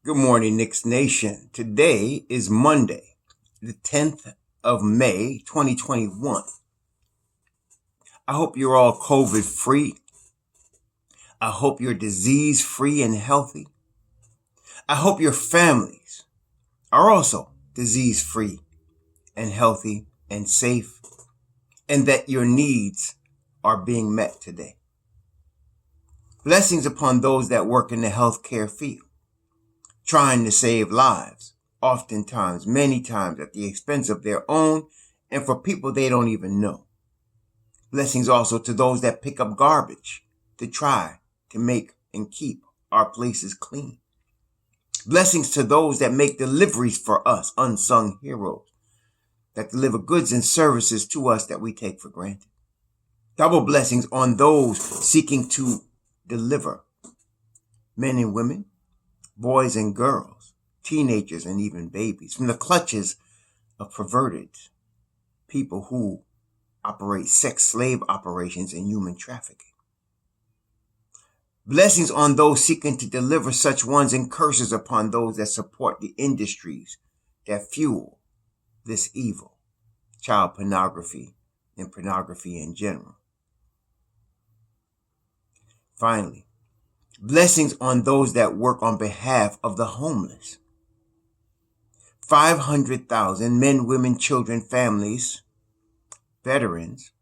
Good morning, Knicks Nation. Today is Monday, the 10th of May, 2021. I hope you're all COVID free. I hope you're disease free and healthy. I hope your families are also disease free and healthy and safe, and that your needs are being met today. Blessings upon those that work in the healthcare field, trying to save lives, oftentimes, many times at the expense of their own and for people they don't even know. Blessings also to those that pick up garbage to try to make and keep our places clean. Blessings to those that make deliveries for us, unsung heroes, that deliver goods and services to us that we take for granted. Double blessings on those seeking to deliver men and women, boys and girls, teenagers and even babies from the clutches of perverted people who operate sex slave operations and human trafficking. Blessings on those seeking to deliver such ones, and curses upon those that support the industries that fuel this evil, child pornography and pornography in general. Finally, blessings on those that work on behalf of the homeless. 500,000 men, women, children, families, veterans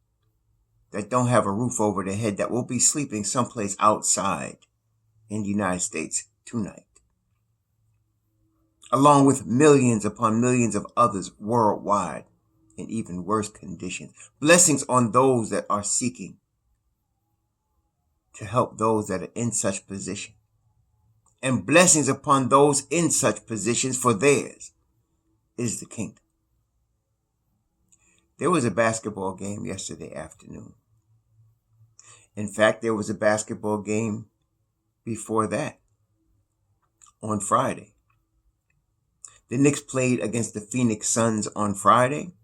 that don't have a roof over their head, that will be sleeping someplace outside in the United States tonight, along with millions upon millions of others worldwide in even worse conditions. Blessings on those that are seeking to help those that are in such position, and blessings upon those in such positions, for theirs is the kingdom. There was a basketball game yesterday afternoon. In fact, there was a basketball game before that on Friday. The Knicks played against the Phoenix Suns on Friday,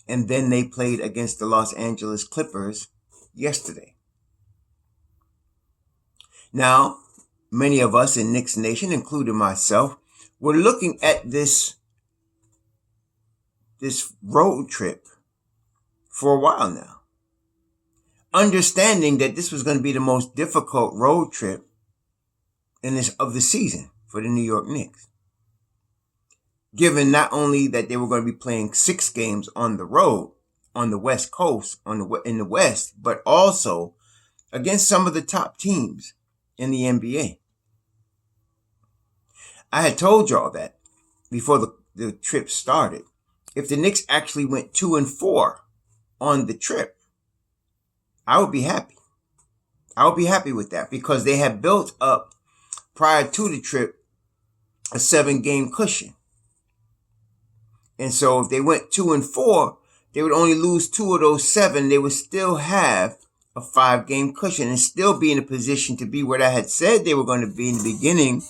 and then they played against the Los Angeles Clippers yesterday. Now, many of us in Knicks Nation, including myself, were looking at this road trip for a while now, understanding that this was going to be the most difficult road trip of the season for the New York Knicks, given not only that they were going to be playing 6 games on the road on the West Coast, in the West, but also against some of the top teams in the NBA. I had told y'all that before the trip started, if the Knicks actually went 2-4 on the trip, I would be happy. I would be happy with that, because they had built up prior to the trip a 7-game cushion. And so if they went 2-4, they would only lose 2 of those 7. They would still have a 5-game cushion and still be in a position to be what I had said they were going to be in the beginning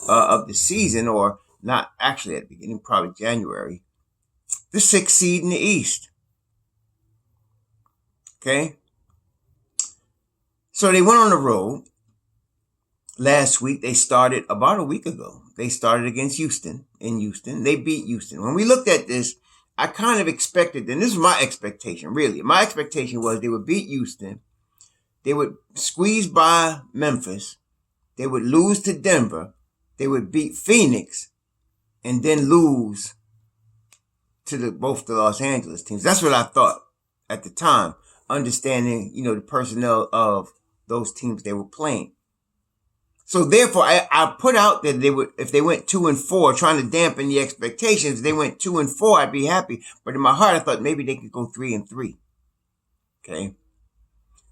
of the season, or not actually at the beginning, probably January, the 6th seed in the East. Okay? So they went on the road last week. They started about a week ago. They started against Houston in Houston. They beat Houston. When we looked at this, I kind of expected, and this was my expectation, really. My expectation was they would beat Houston. They would squeeze by Memphis. They would lose to Denver. They would beat Phoenix and then lose to both the Los Angeles teams. That's what I thought at the time, understanding, the personnel of those teams they were playing. So therefore, I put out that they would, if they went 2-4, trying to dampen the expectations, if they went 2-4, I'd be happy. But in my heart, I thought maybe they could go 3-3. Okay.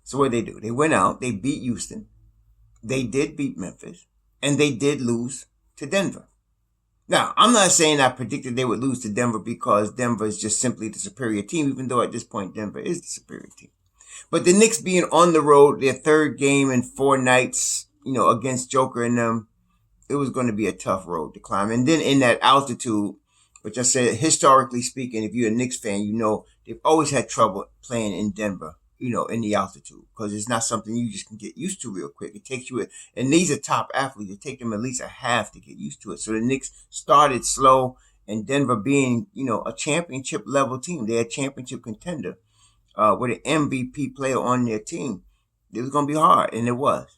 So what did they do? They went out, they beat Houston. They did beat Memphis, and they did lose to Denver. Now, I'm not saying I predicted they would lose to Denver because Denver is just simply the superior team, even though at this point Denver is the superior team. But the Knicks being on the road, their 3rd game in 4 nights, against Joker and them, it was going to be a tough road to climb. And then in that altitude, which I said, historically speaking, if you're a Knicks fan, they've always had trouble playing in Denver in the altitude, because it's not something you just can get used to real quick. It takes you, and these are top athletes. It takes them at least a half to get used to it. So the Knicks started slow, and Denver being, a championship level team, they're a championship contender with an MVP player on their team. It was going to be hard, and it was.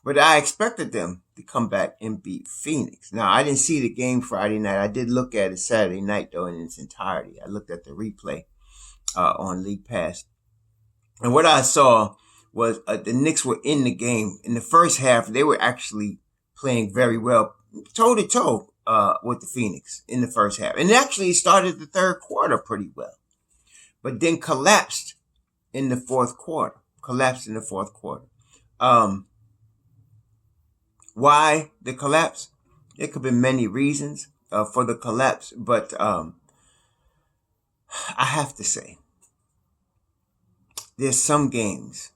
But I expected them to come back and beat Phoenix. Now, I didn't see the game Friday night. I did look at it Saturday night, though, in its entirety. I looked at the replay on League Pass. And what I saw was the Knicks were in the game. In the first half, they were actually playing very well, toe-to-toe with the Phoenix in the first half. And actually started the third quarter pretty well. But then collapsed in the fourth quarter. Why the collapse? There could be many reasons for the collapse, but I have to say, there's some games.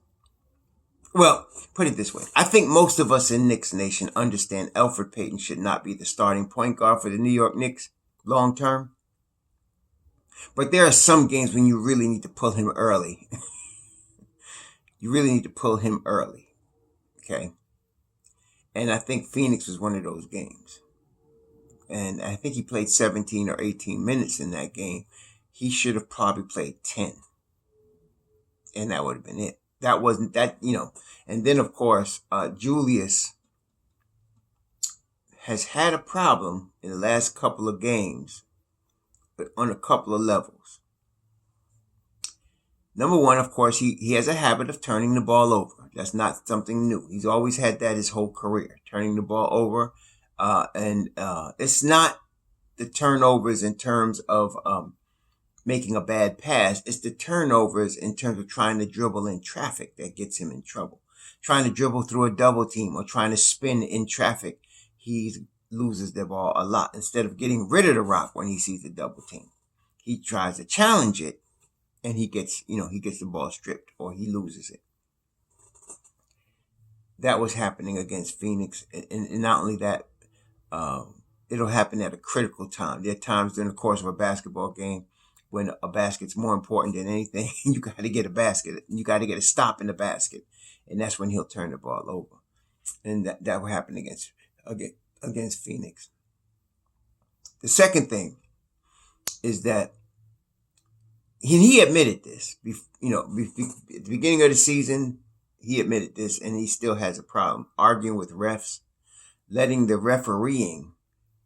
Well, put it this way. I think most of us in Knicks Nation understand Elfrid Payton should not be the starting point guard for the New York Knicks long term. But there are some games when you really need to pull him early. Okay? And I think Phoenix was one of those games. And I think he played 17 or 18 minutes in that game. He should have probably played 10. And that would have been it. That wasn't that, And then, of course, Julius has had a problem in the last couple of games, but on a couple of levels. Number one, of course, he has a habit of turning the ball over. That's not something new. He's always had that his whole career, turning the ball over. And it's not the turnovers in terms of making a bad pass. It's the turnovers in terms of trying to dribble in traffic that gets him in trouble. Trying to dribble through a double team or trying to spin in traffic, he loses the ball a lot. Instead of getting rid of the rock when he sees the double team, he tries to challenge it, and he gets the ball stripped or he loses it. That was happening against Phoenix, and not only that, it'll happen at a critical time. There are times during the course of a basketball game when a basket's more important than anything. You got to get a basket. You got to get a stop in the basket, and that's when he'll turn the ball over. And that will happen against Phoenix. The second thing is that he admitted this. At the beginning of the season, he admitted this, and he still has a problem arguing with refs, letting the refereeing,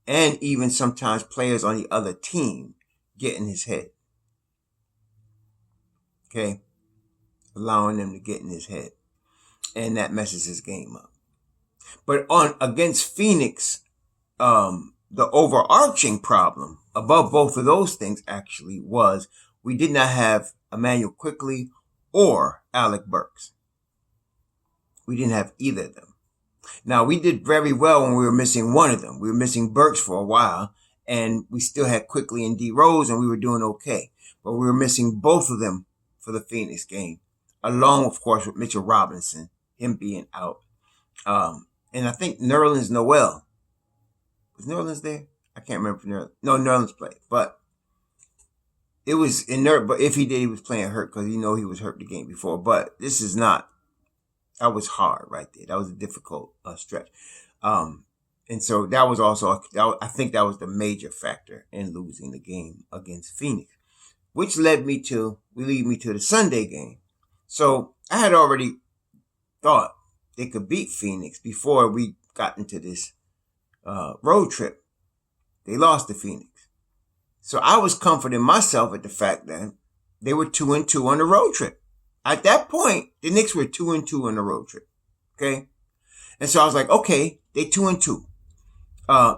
and even sometimes players on the other team get in his head. Okay? Allowing them to get in his head. And that messes his game up. But against Phoenix, the overarching problem above both of those things actually was we did not have Emmanuel Quickley or Alec Burks. We didn't have either of them. Now, we did very well when we were missing one of them. We were missing Burks for a while, and we still had Quickley and D. Rose, and we were doing okay. But we were missing both of them for the Phoenix game, along, of course, with Mitchell Robinson, him being out. And I think Nerlens Noel. Was Nerlens there? I can't remember if Nerlens. No, Nerlens played. But it was inert. But if he did, he was playing hurt because he was hurt the game before. But this is not. That was hard right there. That was a difficult stretch. And so that was also, I think that was the major factor in losing the game against Phoenix, which lead me to the Sunday game. So I had already thought they could beat Phoenix before we got into this road trip. They lost to Phoenix. So I was comforting myself at the fact that they were 2-2 on the road trip. At that point, the Knicks were 2-2 on the road trip. Okay? And so I was like, okay, they 2-2.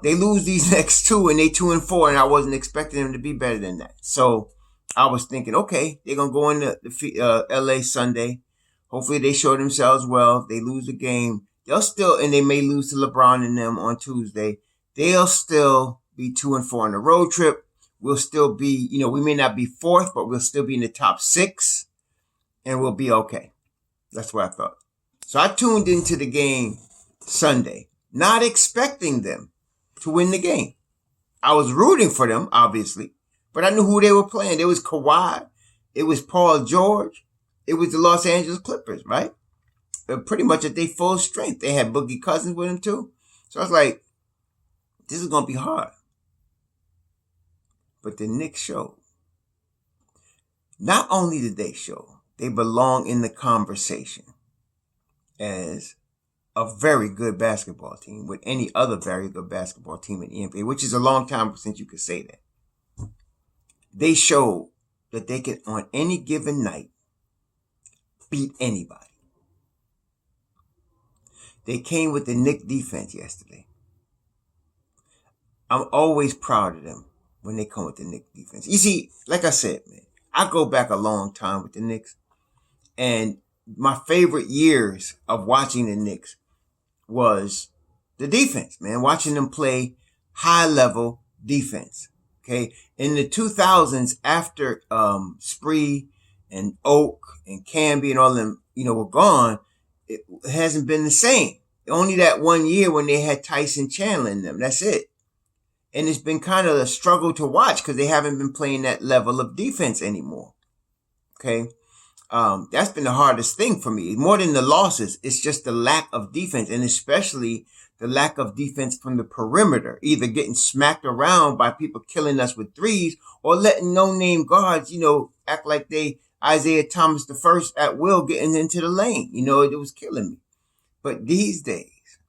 They lose these next two and they 2-4, and I wasn't expecting them to be better than that. So I was thinking, okay, they're going to go into LA Sunday. Hopefully they show themselves well. They lose the game. And they may lose to LeBron and them on Tuesday. They'll still be 2-4 on the road trip. We'll still be, we may not be fourth, but we'll still be in the top 6. And we'll be okay. That's what I thought. So I tuned into the game Sunday, not expecting them to win the game. I was rooting for them, obviously, but I knew who they were playing. It was Kawhi. It was Paul George. it was the Los Angeles Clippers, right? Pretty much at their full strength. They had Boogie Cousins with them too. So I was like, this is going to be hard. But the Knicks showed. Not only did they show, they belong in the conversation as a very good basketball team with any other very good basketball team in the NBA, which is a long time since you could say that. They showed that they can, on any given night, beat anybody. They came with the Knicks defense yesterday. I'm always proud of them when they come with the Knicks defense. You see, like I said, man, I go back a long time with the Knicks, and my favorite years of watching the Knicks was the defense, man. Watching them play high level defense. Okay. In the 2000s, after Spree and Oak and Camby and all of them, were gone, it hasn't been the same. Only that one year when they had Tyson Chandler in them. That's it. And it's been kind of a struggle to watch because they haven't been playing that level of defense anymore. Okay. That's been the hardest thing for me. More than the losses, it's just the lack of defense, and especially the lack of defense from the perimeter, either getting smacked around by people killing us with threes or letting no-name guards, act like they Isaiah Thomas the first at will getting into the lane. It was killing me. But these days,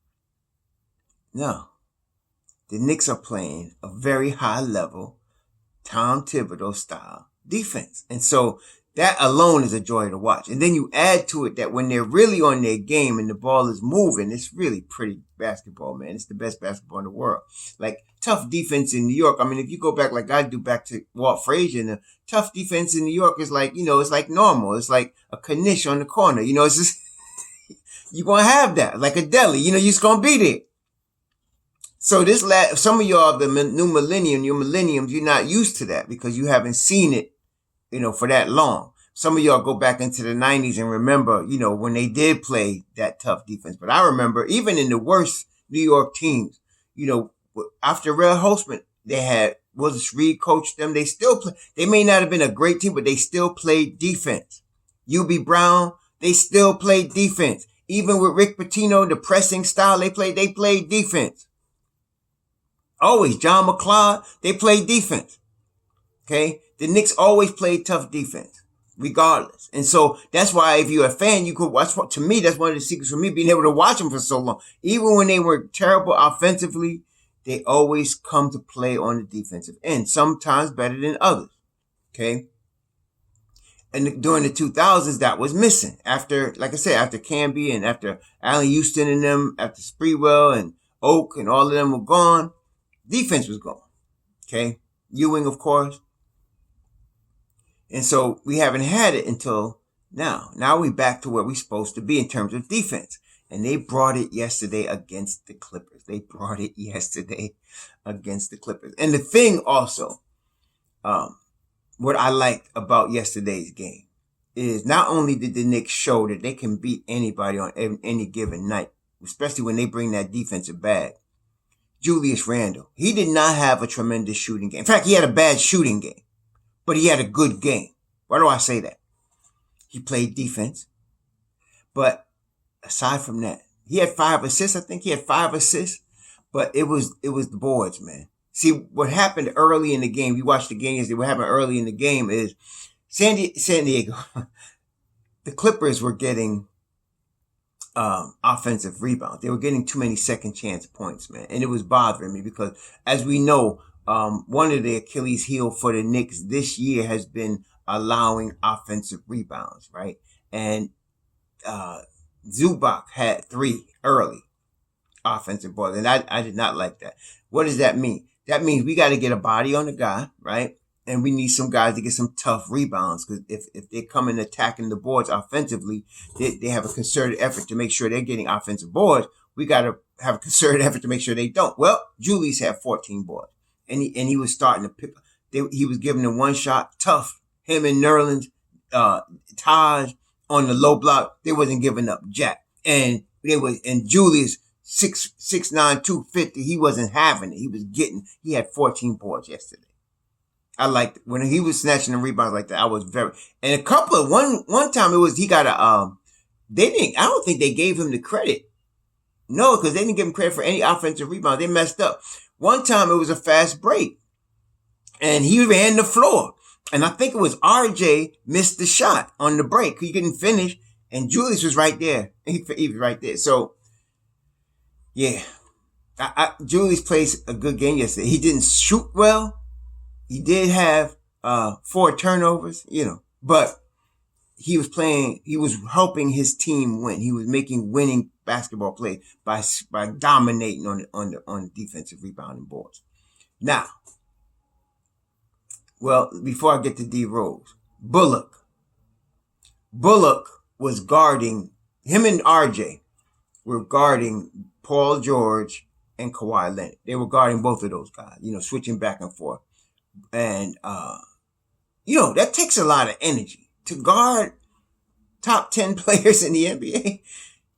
no. The Knicks are playing a very high level, Tom Thibodeau style defense. And so that alone is a joy to watch. And then you add to it that when they're really on their game and the ball is moving, it's really pretty basketball, man. It's the best basketball in the world. Like tough defense in New York. I mean, if you go back like I do back to Walt Frazier, and the tough defense in New York is like, it's like normal. It's like a Knish on the corner. It's just, you're going to have that. Like a deli. You're just going to be there. So some of y'all, the new millennium, your millenniums, you're not used to that because you haven't seen it, for that long. Some of y'all go back into the 90s and remember, when they did play that tough defense. But I remember even in the worst New York teams, after Red Holzman, they had Willis Reed coached them. They still play. They may not have been a great team, but they still played defense. UB Brown, they still played defense. Even with Rick Pitino, the pressing style they played defense. Always. John McCloud, they played defense. Okay? The Knicks always played tough defense, regardless. And so that's why if you're a fan, you could watch. To me, that's one of the secrets for me being able to watch them for so long. Even when they were terrible offensively, they always come to play on the defensive end, sometimes better than others. Okay? And during the 2000s, that was missing. After, like I said, after Camby and after Allen Houston and them, after Spreewell and Oak and all of them were gone, defense was gone. Okay? Ewing, of course. And so we haven't had it until now. Now we're back to where we're supposed to be in terms of defense. And they brought it yesterday against the Clippers. And the thing also, what I liked about yesterday's game is not only did the Knicks show that they can beat anybody on any given night, especially when they bring that defensive bag. Julius Randle, he did not have a tremendous shooting game. In fact, he had a bad shooting game, but he had a good game. Why do I say that? He played defense, but aside from that, he had 5 assists. I think he had 5 assists, but it was the boards, man. See, what happened early in the game, we watched the game yesterday, what happened early in the game is San Diego, the Clippers were getting offensive rebounds. They were getting too many second chance points, man. And it was bothering me because, as we know, one of the Achilles heel for the Knicks this year has been allowing offensive rebounds, right? And Zubac had 3 early offensive boards, and I did not like that. What does that mean? That means we got to get a body on the guy, right? And we need some guys to get some tough rebounds because if they come in attacking the boards offensively, they have a concerted effort to make sure they're getting offensive boards. We got to have a concerted effort to make sure they don't. Well, Julius had 14 boards, and he was starting to pick. He was giving them one shot tough. Him and Nerlens, Taj on the low block, they wasn't giving up jack. And Julius 6'9", 250. He wasn't having it. He had 14 boards yesterday. I liked when he was snatching the rebounds like that. I was very, and a couple of one time it was he got a they didn't. I don't think they gave him the credit. No, because they didn't give him credit for any offensive rebound. They messed up. One time it was a fast break, and he ran the floor, and I think it was RJ missed the shot on the break. He couldn't finish, and Julius was right there. He was right there. So yeah, Julius plays a good game yesterday. He didn't shoot well. He did have 4 turnovers, but he was helping his team win. He was making winning basketball plays by dominating on the defensive rebounding boards. Now, well, before I get to D Rose, Bullock was guarding him, and RJ were guarding Paul George and Kawhi Leonard. They were guarding both of those guys, switching back and forth. And, that takes a lot of energy to guard top 10 players in the NBA.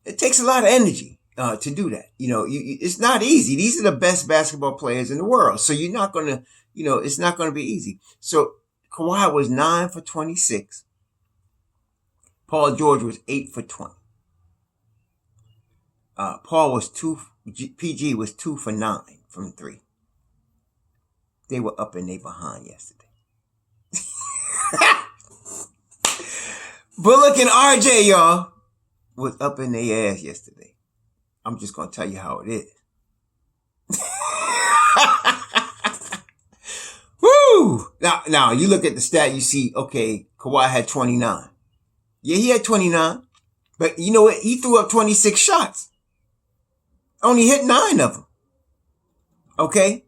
It takes a lot of energy, to do that. It's not easy. These are the best basketball players in the world. So you're not going to, it's not going to be easy. So Kawhi was 9 for 26. Paul George was 8 for 20. PG was 2 for 9 from 3. They were up and they behind yesterday. Bullock and RJ, y'all, was up in their ass yesterday. I'm just going to tell you how it is. Woo! Now, you look at the stat, you see, okay, Kawhi had 29. Yeah, he had 29. But you know what? He threw up 26 shots. Only hit 9 of them. Okay?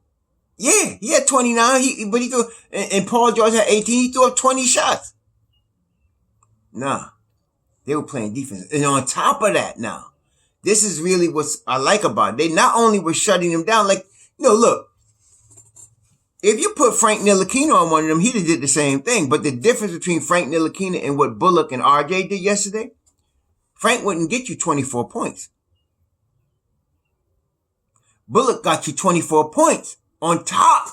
Yeah, he had 29, but he threw, and Paul George had 18, he threw up 20 shots. Nah, they were playing defense. And on top of that now, this is really what I like about it. They not only were shutting them down, look, if you put Frank Ntilikina on one of them, he'd have did the same thing. But the difference between Frank Ntilikina and what Bullock and RJ did yesterday, Frank wouldn't get you 24 points. Bullock got you 24 points. On top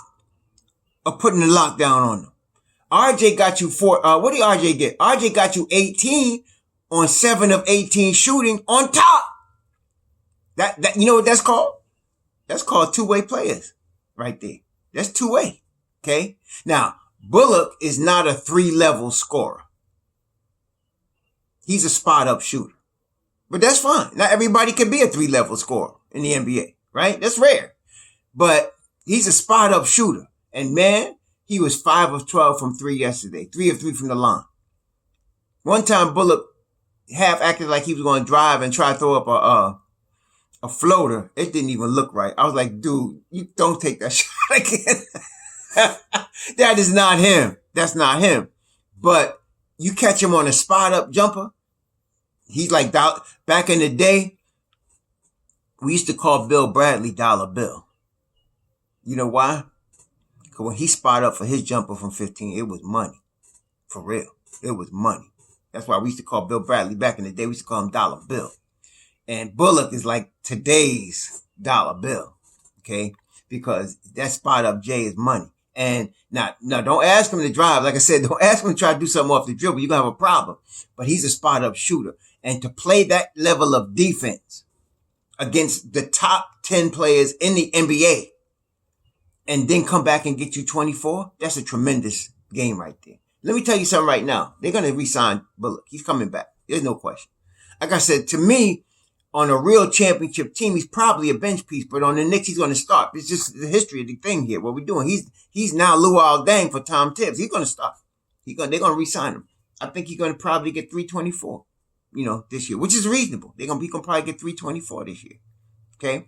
of putting the lockdown on them. RJ got you 4. What did RJ get? RJ got you 18 on 7 of 18 shooting on top. That you know what that's called? That's called two-way players right there. That's two-way. Okay? Now, Bullock is not a 3-level scorer. He's a spot-up shooter. But that's fine. Not everybody can be a 3-level scorer in the NBA, right? That's rare. But he's a spot-up shooter. And man, he was 5 of 12 from 3 yesterday. 3 of 3 from the line. One time, Bullock half acted like he was going to drive and try to throw up a floater. It didn't even look right. I was like, dude, you don't take that shot again. That is not him. That's not him. But you catch him on a spot-up jumper. He's like, back in the day, we used to call Bill Bradley Dollar Bill. You know why? Because when he spot up for his jumper from 15, it was money. For real. It was money. That's why we used to call Bill Bradley back in the day. We used to call him Dollar Bill. And Bullock is like today's Dollar Bill. Okay? Because that spot up J is money. And now don't ask him to drive. Like I said, don't ask him to try to do something off the dribble. You're going to have a problem. But he's a spot up shooter. And to play that level of defense against the top 10 players in the NBA, and then come back and get you 24, that's a tremendous game right there. Let me tell you something right now. They're going to re-sign Bullock. He's coming back. There's no question. Like I said, to me, on a real championship team, he's probably a bench piece, but on the Knicks, he's going to start. It's just the history of the thing here. What we're doing, he's now Luol Deng for Tom Tibbs. He's going to start. They're going to re-sign him. I think he's going to probably get 324, this year, which is reasonable. He can probably get 324 this year. Okay.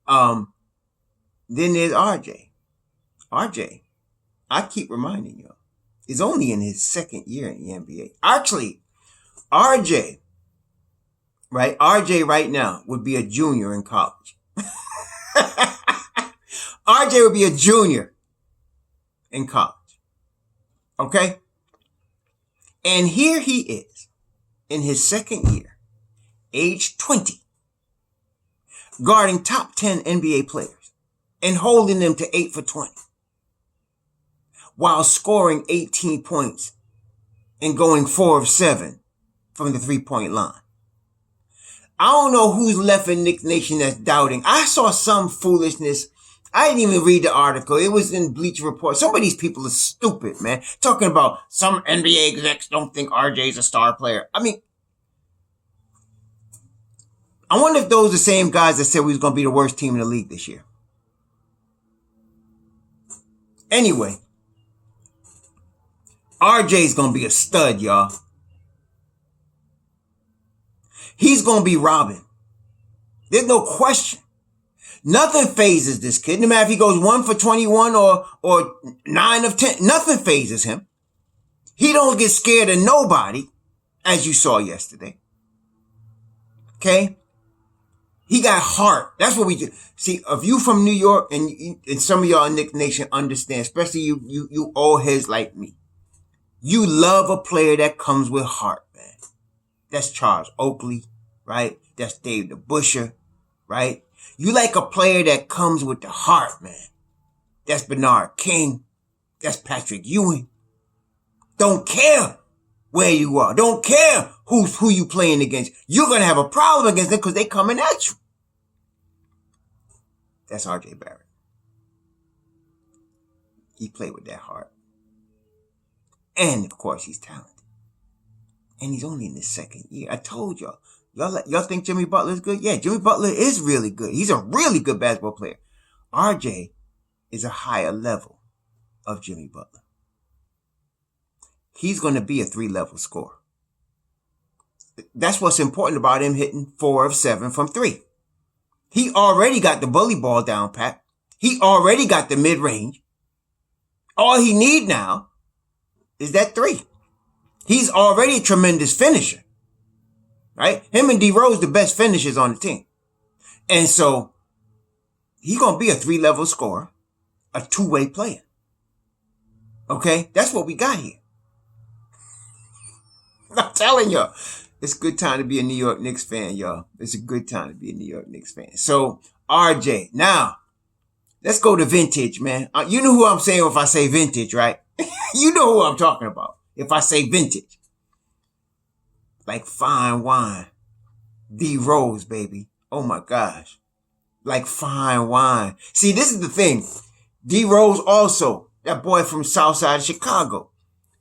Then there's RJ. RJ, I keep reminding you, is only in his second year in the NBA. Actually, RJ right now would be a junior in college. RJ would be a junior in college. Okay? And here he is in his second year, age 20, guarding top 10 NBA players and holding them to 8 for 20. while scoring 18 points and going 4 of 7 from the 3-point line. I don't know who's left in Knicks Nation that's doubting. I saw some foolishness. I didn't even read the article. It was in Bleacher Report. Some of these people are stupid, man. Talking about some NBA execs don't think RJ's a star player. I mean, I wonder if those are the same guys that said we was going to be the worst team in the league this year. Anyway, RJ's going to be a stud, y'all. He's going to be robbing. There's no question. Nothing phases this kid. No matter if he goes 1 for 21 or 9 of 10, nothing phases him. He don't get scared of nobody, as you saw yesterday. Okay? He got heart. That's what we do. See, if you from New York and some of y'all in Knicks Nation understand, especially you old heads like me, you love a player that comes with heart, man. That's Charles Oakley, right? That's Dave DeBusschere, right? You like a player that comes with the heart, man. That's Bernard King. That's Patrick Ewing. Don't care where you are. Don't care who you playing against. You're going to have a problem against them because they coming at you. That's RJ Barrett. He played with that heart. And, of course, he's talented. And he's only in his second year. I told y'all. Y'all think Jimmy Butler is good? Yeah, Jimmy Butler is really good. He's a really good basketball player. RJ is a higher level of Jimmy Butler. He's going to be a 3-level scorer. That's what's important about him hitting 4 of 7 from 3. He already got the bully ball down pat. He already got the mid-range. All he need now is that 3. He's already a tremendous finisher. Right? Him and D Rose, the best finishers on the team. And so, he's going to be a 3-level scorer, a 2-way player. Okay? That's what we got here. I'm telling y'all, it's a good time to be a New York Knicks fan, y'all. It's a good time to be a New York Knicks fan. So, RJ. Now, let's go to vintage, man. You know who I'm saying if I say vintage, right? You know who I'm talking about if I say vintage. Like fine wine. D Rose, baby. Oh my gosh. Like fine wine. See, this is the thing. D Rose also, that boy from South Side of Chicago.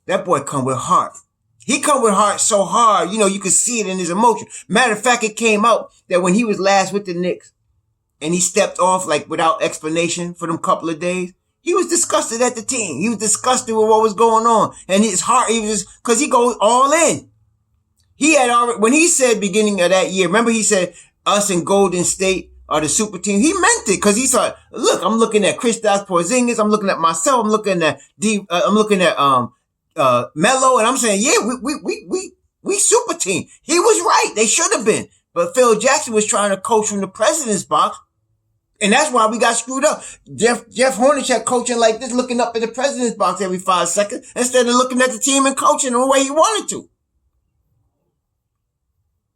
That boy come with heart. He come with heart so hard, you could see it in his emotion. Matter of fact, it came out that when he was last with the Knicks and he stepped off like without explanation for them couple of days, he was disgusted at the team. He was disgusted with what was going on. And his heart, he was just, cause he goes all in. He had already, when he said beginning of that year, remember he said us and Golden State are the super team. He meant it because he saw, look, I'm looking at Kristaps Porzingis. I'm looking at myself. I'm looking at Melo. And I'm saying, yeah, we super team. He was right. They should have been. But Phil Jackson was trying to coach from the president's box. And that's why we got screwed up. Jeff Hornacek coaching like this, looking up at the president's box every 5 seconds instead of looking at the team and coaching the way he wanted to.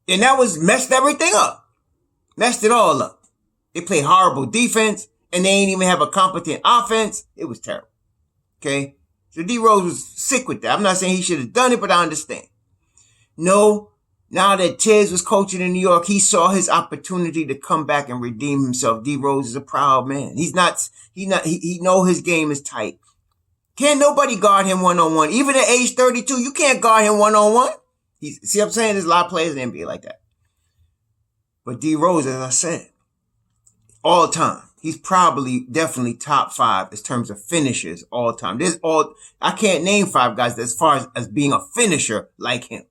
And that messed everything up. Messed it all up. They play horrible defense and they ain't even have a competent offense. It was terrible. Okay. So D Rose was sick with that. I'm not saying he should have done it, but I understand. No, now that Tiz was coaching in New York, he saw his opportunity to come back and redeem himself. D Rose is a proud man. He know his game is tight. Can't nobody guard him one-on-one. Even at age 32, you can't guard him one-on-one. See what I'm saying? There's a lot of players in the NBA like that. But D Rose, as I said, all time, he's definitely top 5 in terms of finishers all time. I can't name 5 guys as far as being a finisher like him.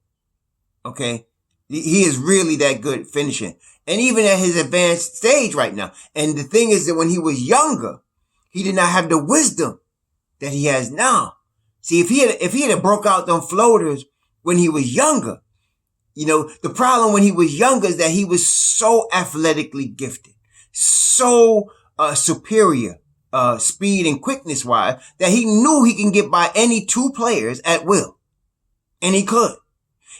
Okay? He is really that good at finishing. And even at his advanced stage right now. And the thing is that when he was younger, he did not have the wisdom that he has now. See, if he had broke out them floaters when he was younger, the problem when he was younger is that he was so athletically gifted, so superior speed and quickness wise that he knew he can get by any 2 players at will. And he could.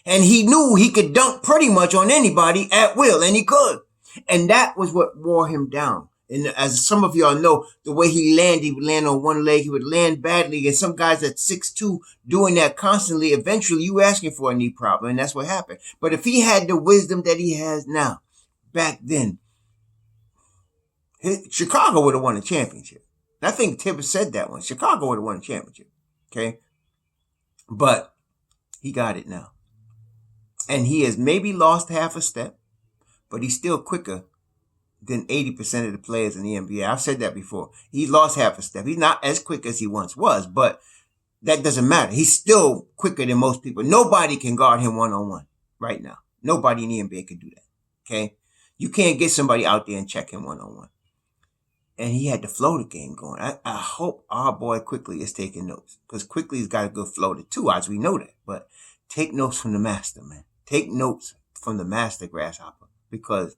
And he knew he could dunk pretty much on anybody at will, and he could. And that was what wore him down. And as some of y'all know, the way he would land on one leg, he would land badly. And some guys at 6'2", doing that constantly, eventually you asking for a knee problem, and that's what happened. But if he had the wisdom that he has now, back then, Chicago would have won a championship. I think Tibbs said that one. Chicago would have won a championship. Okay? But he got it now. And he has maybe lost half a step, but he's still quicker than 80% of the players in the NBA. I've said that before. He lost half a step. He's not as quick as he once was, but that doesn't matter. He's still quicker than most people. Nobody can guard him one-on-one right now. Nobody in the NBA can do that. Okay? You can't get somebody out there and check him one-on-one. And he had the floater game going. I hope our boy Quickly is taking notes, because Quickly's got a good floater too, as we know that. But take notes from the master, man. Take notes from the master, Grasshopper, because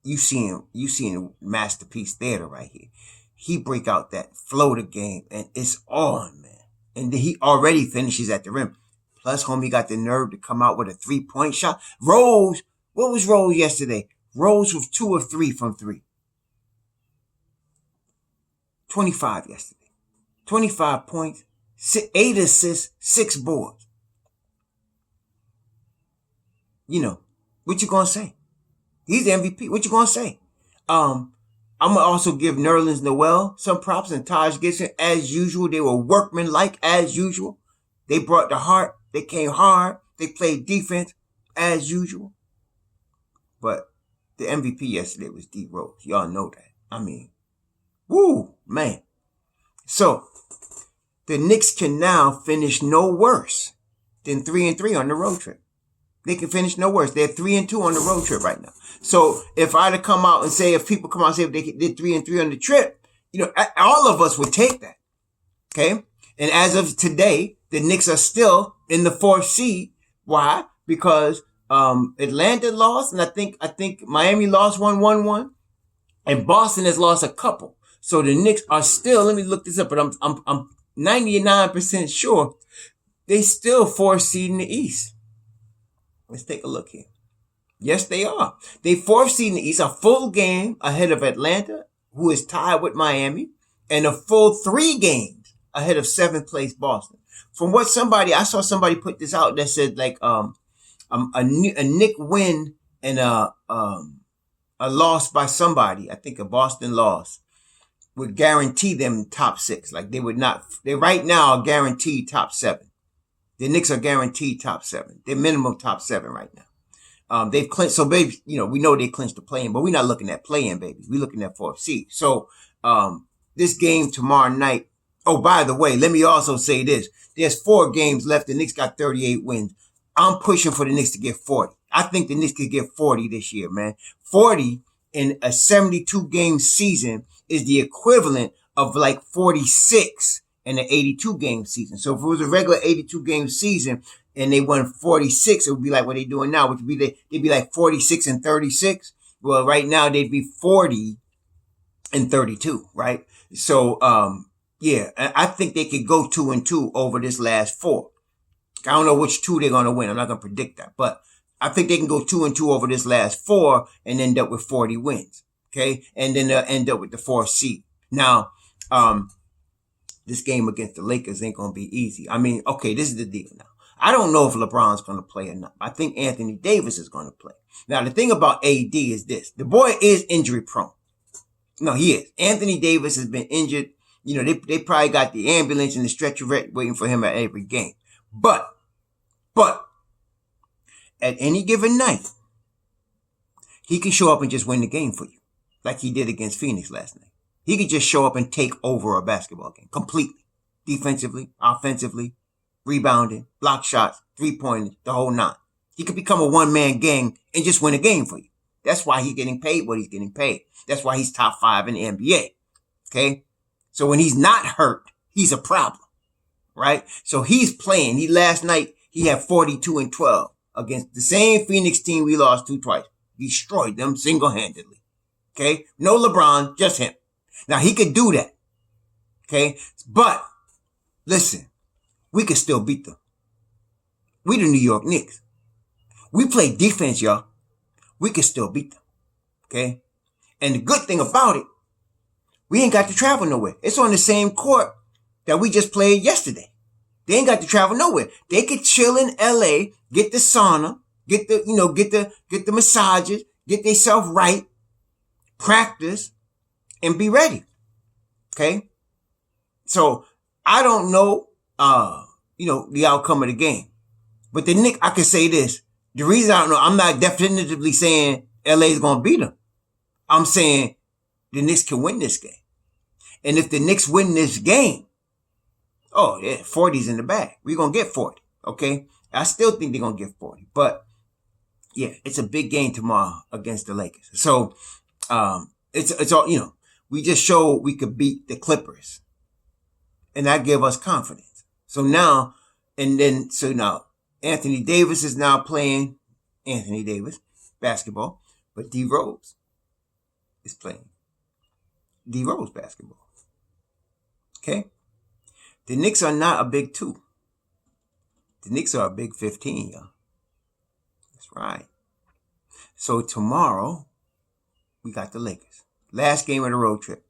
you seen Masterpiece Theater right here. He break out that floater game, and it's on, man. And he already finishes at the rim. Plus, homie got the nerve to come out with a 3-point shot. Rose, what was Rose yesterday? Rose was 2 of 3 from 3. 25 yesterday. 25 points, 8 assists, 6 boards. You know, what you gonna say? He's the MVP. What you gonna say? I'm gonna also give Nerlens Noel some props and Taj Gibson. As usual, they were workmanlike as usual. They brought the heart. They came hard. They played defense as usual. But the MVP yesterday was D Rose. Y'all know that. I mean, woo, man. So the Knicks can now finish no worse than 3-3 on the road trip. They can finish no worse. They're 3-2 on the road trip right now. So if I'd have come out and say, if people come out and say if they did 3-3 on the trip, you know, all of us would take that. Okay. And as of today, the Knicks are still in the 4th seed. Why? Because, Atlanta lost, and I think Miami lost 1-1, and Boston has lost a couple. So the Knicks are still, let me look this up, but I'm 99% sure they still 4th seed in the East. Let's take a look here. Yes, they are. They 4th seed in the East, a full game ahead of Atlanta, who is tied with Miami, and a full 3 games ahead of 7th place Boston. From what I saw somebody put this out that said like, a Knick win and a loss by somebody, I think a Boston loss, would guarantee them top 6. Like they right now are guaranteed top 7. The Knicks are guaranteed top 7. They're minimum top 7 right now. They've clinched, so baby, you know, we know they clinched the play-in, but we're not looking at play-in, baby. We're looking at 4th seed. So, this game tomorrow night. Oh, by the way, let me also say this. There's 4 games left. The Knicks got 38 wins. I'm pushing for the Knicks to get 40. I think the Knicks could get 40 this year, man. 40 in a 72 game season is the equivalent of like 46 in an 82 game season. So if it was a regular 82 game season and they won 46, it would be like what they're doing now, which would be they'd be like 46 and 36. Well, right now they'd be 40 and 32, right? So, yeah, I think they could go 2-2 over this last 4. I don't know which 2 they're going to win. I'm not going to predict that, but I think they can go 2-2 over this last 4 and end up with 40 wins. Okay. And then they'll end up with the 4th seed. Now, this game against the Lakers ain't going to be easy. I mean, okay, this is the deal now. I don't know if LeBron's going to play or not. I think Anthony Davis is going to play. Now, the thing about AD is this. The boy is injury prone. No, he is. Anthony Davis has been injured. You know, they probably got the ambulance and the stretcher waiting for him at every game. But, at any given night, he can show up and just win the game for you. Like he did against Phoenix last night. He could just show up and take over a basketball game completely. Defensively, offensively, rebounding, block shots, 3-pointers, the whole 9. He could become a one-man gang and just win a game for you. That's why he's getting paid what he's getting paid. That's why he's top 5 in the NBA. Okay? So when he's not hurt, he's a problem. Right? So he's playing. Last night, he had 42 and 12 against the same Phoenix team we lost to twice. Destroyed them single-handedly. Okay? No LeBron, just him. Now, he could do that. Okay? But, listen, we could still beat them. We the New York Knicks. We play defense, y'all. We could still beat them. Okay? And the good thing about it, we ain't got to travel nowhere. It's on the same court that we just played yesterday. They ain't got to travel nowhere. They could chill in LA, get the sauna, get the massages, get themselves right, practice, and be ready. Okay? So I don't know the outcome of the game. But the Knicks, I can say this. The reason I don't know, I'm not definitively saying LA is gonna beat them. I'm saying the Knicks can win this game. And if the Knicks win this game, oh yeah, 40's in the bag. We're going to get 40, okay? I still think they're going to get 40. But, yeah, it's a big game tomorrow against the Lakers. So, it's all, we just showed we could beat the Clippers. And that gave us confidence. So now, Anthony Davis is now playing basketball. But D Rose is playing D Rose basketball. Okay? The Knicks are not a big 2. The Knicks are a big 15, y'all. That's right. So tomorrow, we got the Lakers. Last game of the road trip.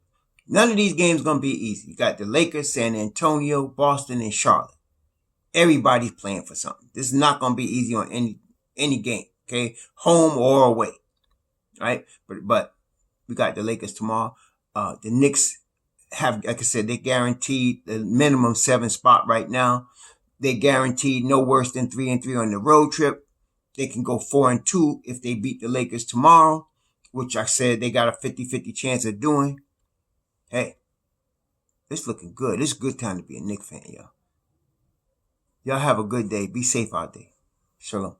None of these games going to be easy. You got the Lakers, San Antonio, Boston, and Charlotte. Everybody's playing for something. This is not going to be easy on any game, okay? Home or away, right? But we got the Lakers tomorrow. The Knicks have, like I said, they guaranteed the minimum 7 spot right now. They guaranteed no worse than 3-3 on the road trip. They can go 4-2 if they beat the Lakers tomorrow, which I said they got a 50-50 chance of doing. Hey, it's looking good. It's a good time to be a Knicks fan, y'all. Y'all have a good day. Be safe out there. Shalom.